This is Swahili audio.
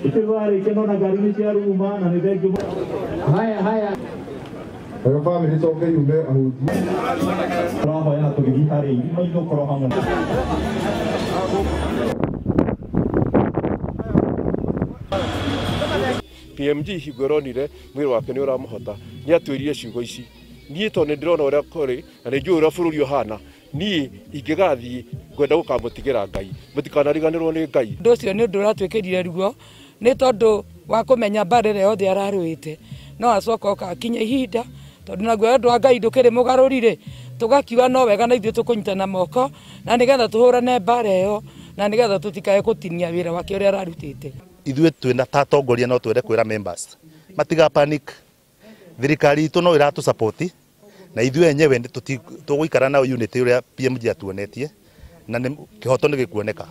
Itibari keno na gari ni cia ruma na ni thengi. Haya. Oyo family soke yumbe ahuti. Roho ya tugithari maitho koro hamwe. PMG higuronire mwiri wake ni uramuhota ni atwirie ciugo ici nie to ni ndirona uria kuri na ni njui uria bururi uhana nie ingigathii gwenda gukamutigira Ngai mutikanariganirwo ni Ngai ndocio ni undu uratwikirire rugo ni tondu wa kumenya mbarire yothe ararwite no acoka okakinya ihinda tondu naguo andu a Ngai ndukiri mugarurire tugakiuga no wega na ithuĩ tukunyitana moko na nigetha tuhurane mbara ĩyo na nigetha tutikae gutinia wira wake uria ararutite. Ithuĩ twina tatongoria no twende kwira members matiga panic, thirikari itu no iratu support na ithuĩ enyewe tugũikara na unity uria PMG atuonetie na kihoto ni gikuoneka.